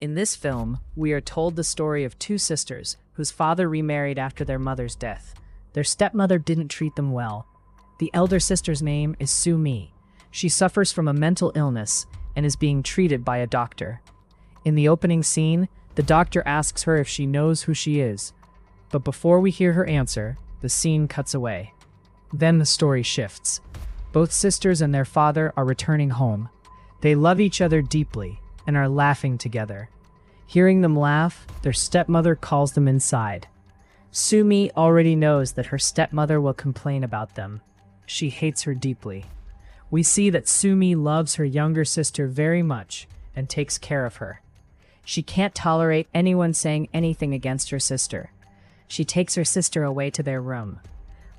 In this film, we are told the story of two sisters whose father remarried after their mother's death. Their stepmother didn't treat them well. The elder sister's name is Sumi. She suffers from a mental illness and is being treated by a doctor. In the opening scene, the doctor asks her if she knows who she is. But before we hear her answer, the scene cuts away. Then the story shifts. Both sisters and their father are returning home. They love each other deeply and are laughing together. Hearing them laugh, their stepmother calls them inside. Sumi already knows that her stepmother will complain about them. She hates her deeply. We see that Sumi loves her younger sister very much and takes care of her. She can't tolerate anyone saying anything against her sister. She takes her sister away to their room.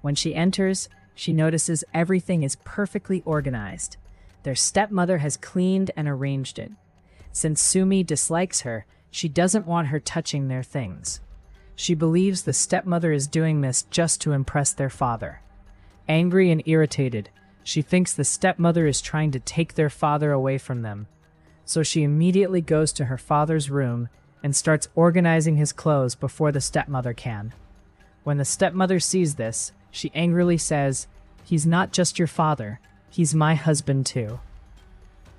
When she enters, she notices everything is perfectly organized. Their stepmother has cleaned and arranged it. Since Sumi dislikes her, she doesn't want her touching their things. She believes the stepmother is doing this just to impress their father. Angry and irritated, she thinks the stepmother is trying to take their father away from them. So she immediately goes to her father's room and starts organizing his clothes before the stepmother can. When the stepmother sees this, she angrily says, "He's not just your father, he's my husband too."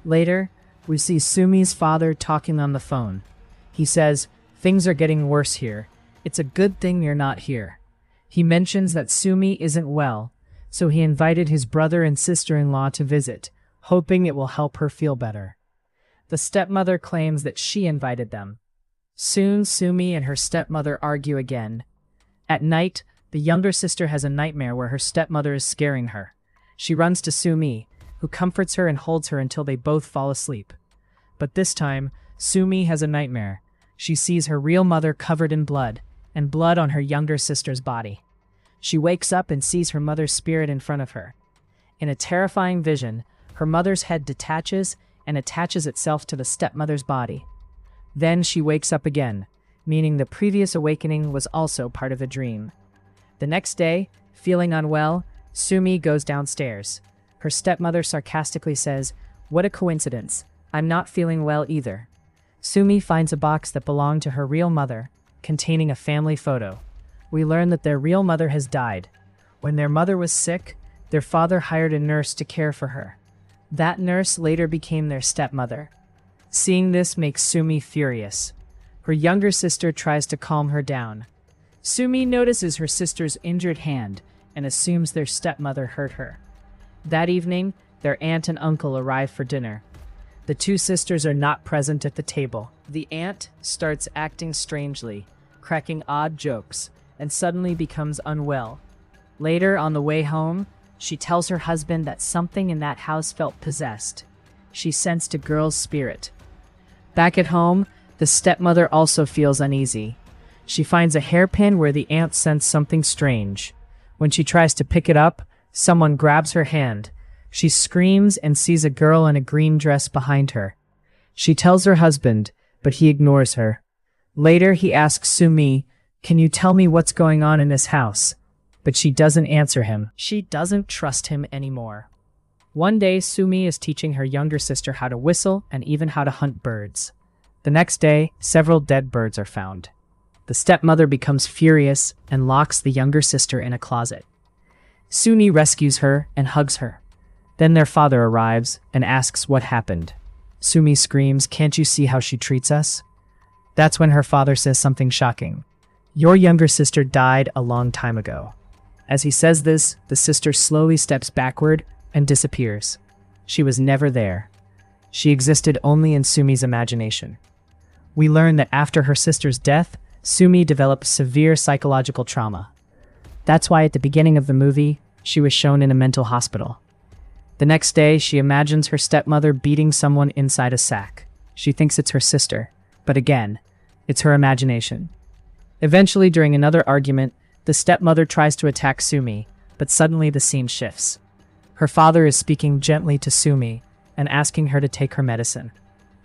Later, we see Sumi's father talking on the phone. He says, "Things are getting worse here. It's a good thing you're not here." He mentions that Sumi isn't well, so he invited his brother and sister-in-law to visit, hoping it will help her feel better. The stepmother claims that she invited them. Soon, Sumi and her stepmother argue again. At night, the younger sister has a nightmare where her stepmother is scaring her. She runs to Sumi, who comforts her and holds her until they both fall asleep. But this time, Sumi has a nightmare. She sees her real mother covered in blood, and blood on her younger sister's body. She wakes up and sees her mother's spirit in front of her. In a terrifying vision, her mother's head detaches and attaches itself to the stepmother's body. Then she wakes up again, meaning the previous awakening was also part of a dream. The next day, feeling unwell, Sumi goes downstairs. Her stepmother sarcastically says, "What a coincidence. I'm not feeling well either." Sumi finds a box that belonged to her real mother, containing a family photo. We learn that their real mother has died. When their mother was sick, their father hired a nurse to care for her. That nurse later became their stepmother. Seeing this makes Sumi furious. Her younger sister tries to calm her down. Sumi notices her sister's injured hand and assumes their stepmother hurt her. That evening, their aunt and uncle arrive for dinner. The two sisters are not present at the table. The aunt starts acting strangely, cracking odd jokes, and suddenly becomes unwell. Later, on the way home, she tells her husband that something in that house felt possessed. She sensed a girl's spirit. Back at home, the stepmother also feels uneasy. She finds a hairpin where the aunt sensed something strange. When she tries to pick it up, someone grabs her hand. She screams and sees a girl in a green dress behind her. She tells her husband, but he ignores her. Later, he asks Sumi, "Can you tell me what's going on in this house?" But she doesn't answer him. She doesn't trust him anymore. One day, Sumi is teaching her younger sister how to whistle and even how to hunt birds. The next day, several dead birds are found. The stepmother becomes furious and locks the younger sister in a closet. Sumi rescues her and hugs her. Then their father arrives and asks what happened. Sumi screams, "Can't you see how she treats us?" That's when her father says something shocking. "Your younger sister died a long time ago." As he says this, the sister slowly steps backward and disappears. She was never there. She existed only in Sumi's imagination. We learn that after her sister's death, Sumi developed severe psychological trauma. That's why at the beginning of the movie, she was shown in a mental hospital. The next day, she imagines her stepmother beating someone inside a sack. She thinks it's her sister, but again, it's her imagination. Eventually, during another argument, the stepmother tries to attack Sumi, but suddenly the scene shifts. Her father is speaking gently to Sumi and asking her to take her medicine.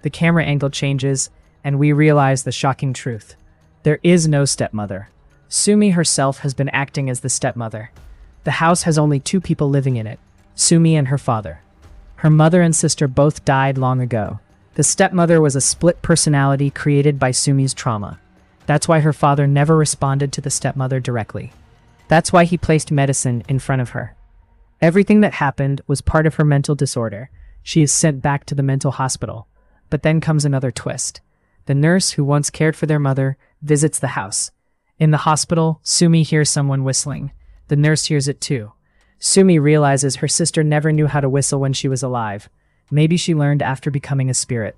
The camera angle changes, and we realize the shocking truth. There is no stepmother. Sumi herself has been acting as the stepmother. The house has only two people living in it, Sumi and her father. Her mother and sister both died long ago. The stepmother was a split personality created by Sumi's trauma. That's why her father never responded to the stepmother directly. That's why he placed medicine in front of her. Everything that happened was part of her mental disorder. She is sent back to the mental hospital. But then comes another twist. The nurse who once cared for their mother visits the house. In the hospital, Sumi hears someone whistling. The nurse hears it too. Sumi realizes her sister never knew how to whistle when she was alive. Maybe she learned after becoming a spirit.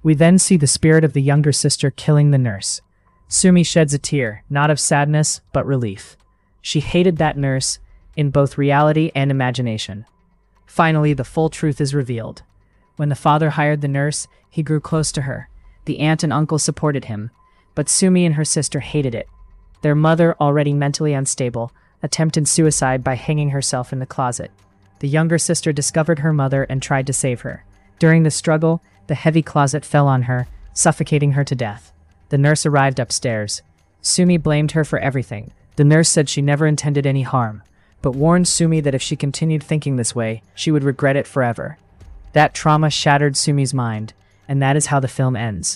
We then see the spirit of the younger sister killing the nurse. Sumi sheds a tear, not of sadness, but relief. She hated that nurse, in both reality and imagination. Finally, the full truth is revealed. When the father hired the nurse, he grew close to her. The aunt and uncle supported him, but Sumi and her sister hated it. Their mother, already mentally unstable, attempted suicide by hanging herself in the closet. The younger sister discovered her mother and tried to save her. During the struggle, the heavy closet fell on her, suffocating her to death. The nurse arrived upstairs. Sumi blamed her for everything. The nurse said she never intended any harm, but warned Sumi that if she continued thinking this way, she would regret it forever. That trauma shattered Sumi's mind, and that is how the film ends.